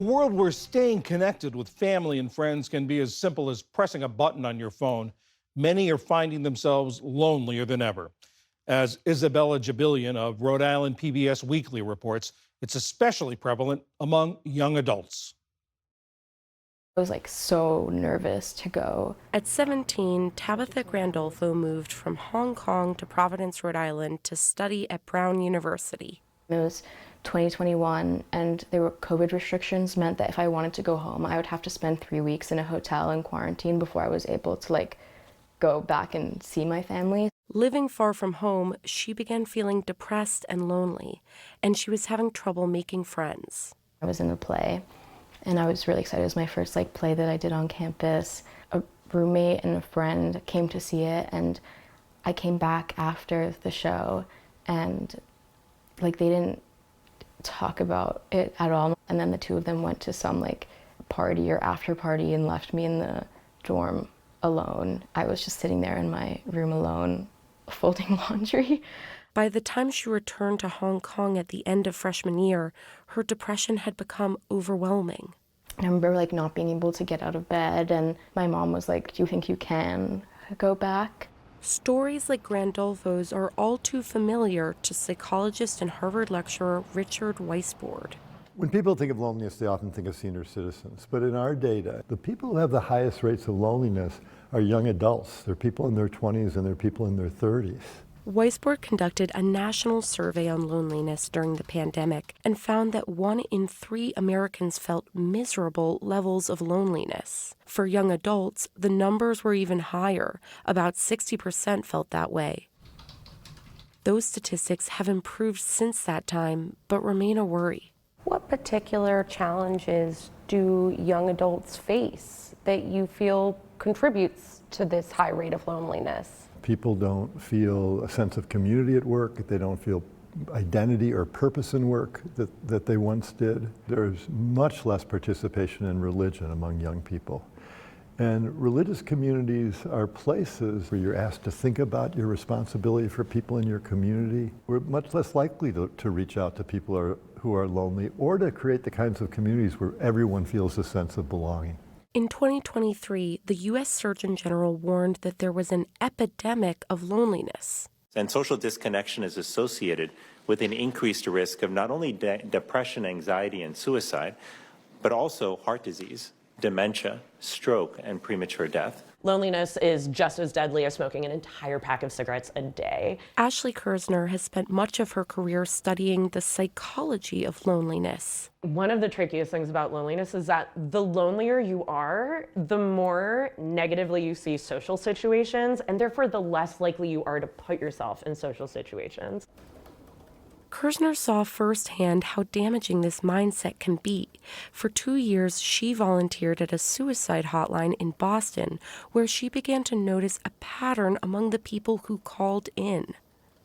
A world where staying connected with family and friends can be as simple as pressing a button on your phone, many are finding themselves lonelier than ever. As Isabella Jabilian of Rhode Island PBS Weekly reports, it's especially prevalent among young adults. I was like so nervous to go. At 17, Tabitha Grandolfo moved from Hong Kong to Providence, Rhode Island to study at Brown University. It was 2021 and there were COVID restrictions meant that if I wanted to go home, I would have to spend 3 weeks in a hotel in quarantine before I was able to go back and see my family. Living far from home, she began feeling depressed and lonely, and she was having trouble making friends. I was in a play and I was really excited. It was my first play that I did on campus. A roommate and a friend came to see it, and I came back after the show and they didn't talk about it at all. And then the two of them went to some party or after party and left me in the dorm alone. I was just sitting there in my room alone, folding laundry. By the time she returned to Hong Kong at the end of freshman year, her depression had become overwhelming. I remember not being able to get out of bed, and my mom was like, "Do you think you can go back?" Stories like Grandolfo's are all too familiar to psychologist and Harvard lecturer Richard Weisbord. When people think of loneliness, they often think of senior citizens. But in our data, the people who have the highest rates of loneliness are young adults. They're people in their 20s and they're people in their 30s. Weisbord conducted a national survey on loneliness during the pandemic and found that 1 in 3 Americans felt miserable levels of loneliness. For young adults, the numbers were even higher. About 60% felt that way. Those statistics have improved since that time, but remain a worry. What particular challenges do young adults face that you feel contributes to this high rate of loneliness? People don't feel a sense of community at work. They don't feel identity or purpose in work that they once did. There's much less participation in religion among young people. And religious communities are places where you're asked to think about your responsibility for people in your community. We're much less likely to reach out to people who are lonely, or to create the kinds of communities where everyone feels a sense of belonging. In 2023, the U.S. Surgeon General warned that there was an epidemic of loneliness. And social disconnection is associated with an increased risk of not only depression, anxiety, and suicide, but also heart disease, dementia, stroke, and premature death. Loneliness is just as deadly as smoking an entire pack of cigarettes a day. Ashley Kersner has spent much of her career studying the psychology of loneliness. One of the trickiest things about loneliness is that the lonelier you are, the more negatively you see social situations, and therefore the less likely you are to put yourself in social situations. Kersner saw firsthand how damaging this mindset can be. For 2 years, she volunteered at a suicide hotline in Boston, where she began to notice a pattern among the people who called in.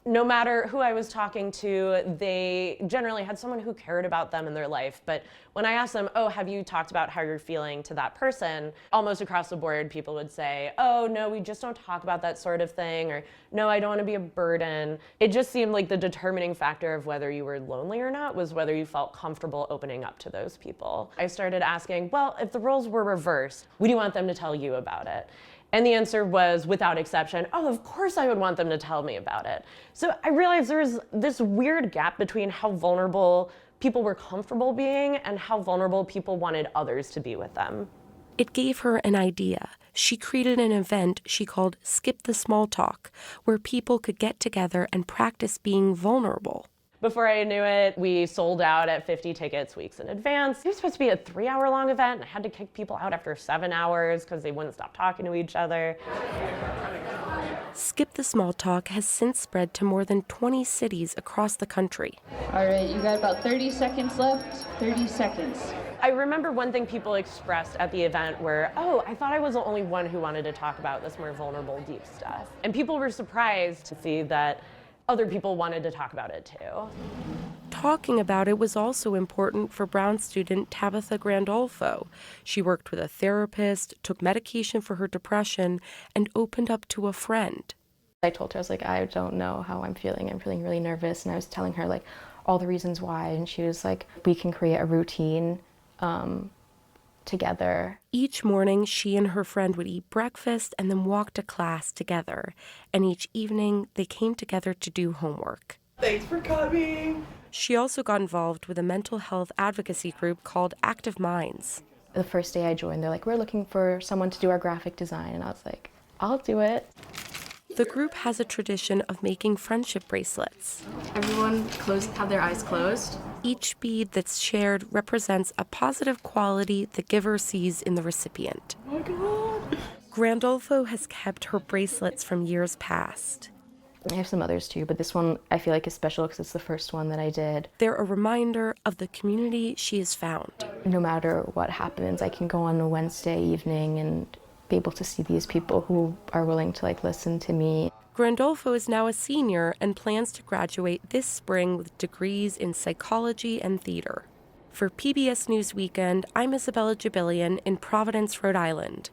No matter who I was talking to, they generally had someone who cared about them in their life. But when I asked them, "Oh, have you talked about how you're feeling to that person?" almost across the board, people would say, "Oh, no, we just don't talk about that sort of thing," or "No, I don't want to be a burden." It just seemed like the determining factor of whether you were lonely or not was whether you felt comfortable opening up to those people. I started asking, well, if the roles were reversed, would you want them to tell you about it? And the answer was, without exception, "Oh, of course I would want them to tell me about it." So I realized there was this weird gap between how vulnerable people were comfortable being and how vulnerable people wanted others to be with them. It gave her an idea. She created an event she called Skip the Small Talk, where people could get together and practice being vulnerable. Before I knew it, we sold out at 50 tickets weeks in advance. It was supposed to be a 3-hour-long event, and I had to kick people out after 7 hours because they wouldn't stop talking to each other. Skip the Small Talk has since spread to more than 20 cities across the country. All right, you got about 30 seconds left. 30 seconds. I remember one thing people expressed at the event were, "Oh, I thought I was the only one who wanted to talk about this more vulnerable, deep stuff." And people were surprised to see that other people wanted to talk about it too. Talking about it was also important for Brown student Tabitha Grandolfo. She worked with a therapist, took medication for her depression, and opened up to a friend. I told her, I was like, "I don't know how I'm feeling. I'm feeling really nervous." And I was telling her all the reasons why. And she was like, "We can create a routine together. Each morning, she and her friend would eat breakfast and then walk to class together. And each evening, they came together to do homework. Thanks for coming. She also got involved with a mental health advocacy group called Active Minds. The first day I joined, they're like, we're looking for someone to do our graphic design. And I was like, I'll do it. The group has a tradition of making friendship bracelets. Everyone have their eyes closed. Each bead that's shared represents a positive quality the giver sees in the recipient. Oh my God. Grandolfo has kept her bracelets from years past. I have some others too, but this one I feel like is special because it's the first one that I did. They're a reminder of the community she has found. No matter what happens, I can go on a Wednesday evening and be able to see these people who are willing to listen to me. Grandolfo is now a senior and plans to graduate this spring with degrees in psychology and theater. For PBS News Weekend, I'm Isabella Jibilian in Providence, Rhode Island.